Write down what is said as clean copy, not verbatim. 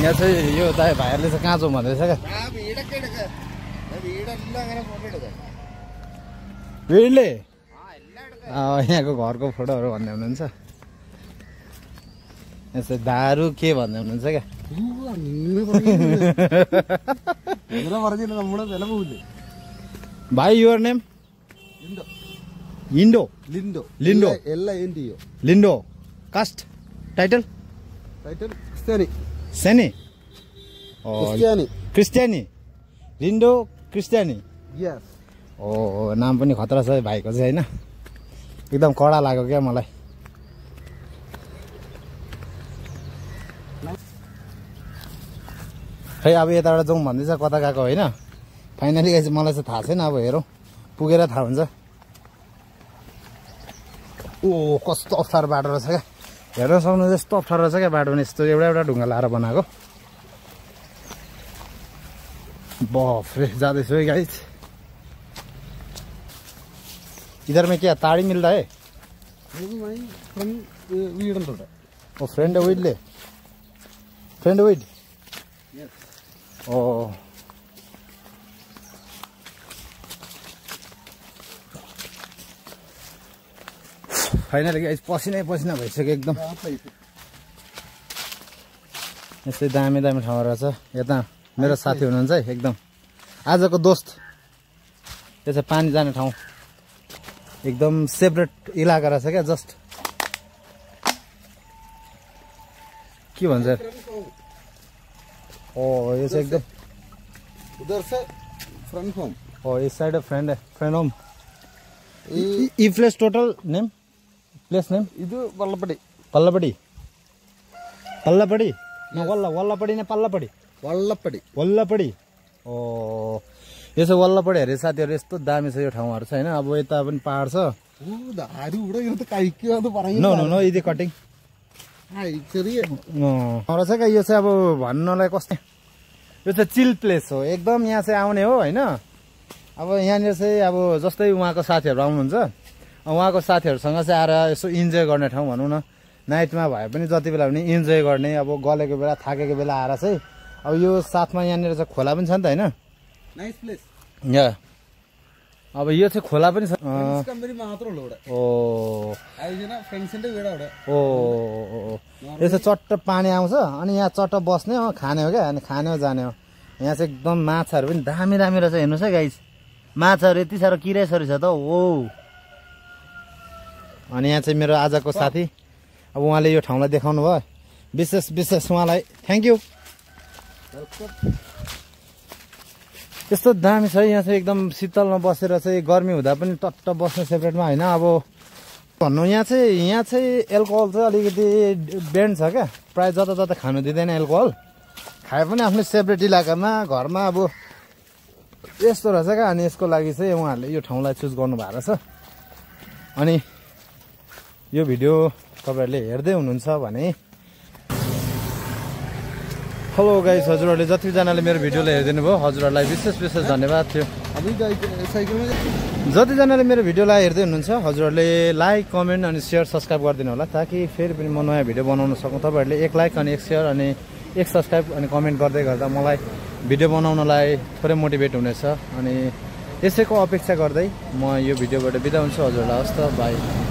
यहाँ चाहिँ यो दाइ भाइहरूले चाहिँ कहाँ जाउँ भन्दैछ क्या भिडले यहाँको घरको फोटोहरू भन्दै हुनुहुन्छ यस्तो दारू के भन्दै हुनुहुन्छ क्या भाइ युवर नेम लिन्डो लिन्डो लिन्डो लिन्डो कास्ट टाइटल क्रिस्टियानी सेनी क्रिस्टियानी क्रिस्टियानी लिन्डो क्रिस्टियानी यस ओ नाम पनि खतरा छ भाइको चाहिँ होइन एकदम कडा लाग्यो क्या मलाई खै अब यताबाट जाउँ भन्दैछ कता गएको होइन फाइनली चाहिँ मलाई चाहिँ थाहा छैन अब हेरौँ पुगेर थाहा हुन्छ ओ कस्तो अप्ठ्यारो बाटो रहेछ क्या हेर्न सक्नुहुन्छ यस्तो अप्ठ्यारो रहेछ क्या बाटो पनि यस्तो एउटा एउटा ढुङ्गा लाएर बनाएको बाफरे जाँदैछु है गाइस इधर में क्या ताड़ी मिल रहा है ओ फ्रेंड विडले फ्रेंड विड ओ फाइनली गाइस पसिनै पसिना भइसक्यो एकदम यस्तै दामी दामी ठाउँ रहेछ यता मेरो साथी हुनुहुन्छ है एकदम आजको दोस्त यो चाहिँ पानी जाने ठाउँ एकदम सेपरेट इलाका रहेछ क्या जस्ट के भन्छ ओ यो चाहिँ एकदम उधर से फ्रंट होम ओ इस साइड फ्रेंड होम ई place total name place name ಇದು ವಲ್ಲಪಡಿ पल्लापड़ी पल्लापड़ी वल्लापड़ी ने पल्लापड़ी वल्लपडी वल्लापड़ी ओ यो चाहिँ वल्लापड़ी अरे साथीहरु यस्तो दामी छ यो ठाउँहरु छ हैन अब यता पनि पहाड छ ಓ ದಾರಿ ಉಡ ಇರುತ್ತೆ ಕೈಕ್ಕೆ ಅದು ಬರಂಗಿಲ್ಲ नो नो नो इदि कटिङ हाय चलिए र चाहिँ के यो चाहिँ अब भन्नलाई कस्तो यो चाहिँ चिल प्लेस हो एकदम यहाँ चाहिँ आउने हो हैन अब यहाँनिर चाहिँ अब जस्तै उहाँको साथीहरु आउनुहुन्छ उहाँको साथीहरुसँग चाहिँ आएर यसो इन्जोय गर्ने ठाउँ भनौँ न नाइटमा भए पनि जति बेला पनि इन्जोय गर्ने अब गलेको बेला थाकेको बेला आएर चाहिँ अब यो साथमा यहाँनिर चाहिँ खोला पनि छ नि त हैन नाइस प्लेस या अब यो चाहिँ खोला पनि छ കമ്പനി മാത്രമേ ഉള്ളൂ ओ ആയിജന ഫ്രണ്ട്സിന്റെ വീട് അവിടെ ओ यो चाहिँ चट्ट पानी आउँछ अनि यहाँ चट्ट बस्ने हो खाने हो क्या अनि खाने हो जाने हो यहाँ चाहिँ एकदम माछाहरू पनि दामी दामी रहेछ हेर्नुहोस् है गाइस माछाहरू यति साह्रो किरेसरी छ त ओ अनि यहाँ चाहिँ मेरो आजको साथी अब उहाँले यो ठाउँलाई देखाउनु भयो विशेष विशेष उहाँलाई थ्याङ्क यू यस्तो दामी छ यहाँ चाहिँ एकदम शीतलमा बसेर चाहिँ गर्मी हुँदा पनि टट्ट बस्ने सेपरेटमा होइन अब भन्नु यहाँ चाहिँ एल्कोहल चाहिँ अलिकति ब्यान्ड छ क्या प्रायः जता जता खानु दिँदैन एल्कोहल खाए पनि आफ्नो सेपरेट इलाकामा घरमा अब यस्तो रहेछ क्या अनि यसको लागि चाहिँ उहाँहरूले यो ठाउँलाई चुज गर्नु भएको रहेछ अनि यो भिडियो तपाईहरुले हेर्दै हुनुहुन्छ भने हेलो गाइस हजुरहरुले जतिजनाले मेरो भिडियोलाई हेर्दिनु भयो हजुरहरुलाई विशेष विशेष धन्यवाद थियो जतिजनाले मेरो भिडियोलाई हेर्दै हुनुहुन्छ हजुरहरुले लाइक कमेन्ट अनि शेयर सब्स्क्राइब गरिदिनु होला ताकि फेरि पनि म नयाँ भिडियो बनाउन सकौँ तपाईहरुले एक लाइक अनि एक शेयर अनि एक सब्स्क्राइब अनि कमेन्ट गर्दै गर्दा मलाई भिडियो बनाउनलाई थोरै मोटिभेट हुनेछ अनि यसैको अपेक्षा गर्दै म यो भिडियोबाट बिदा हुन्छु हजुरहरुलाई हस्त बाइ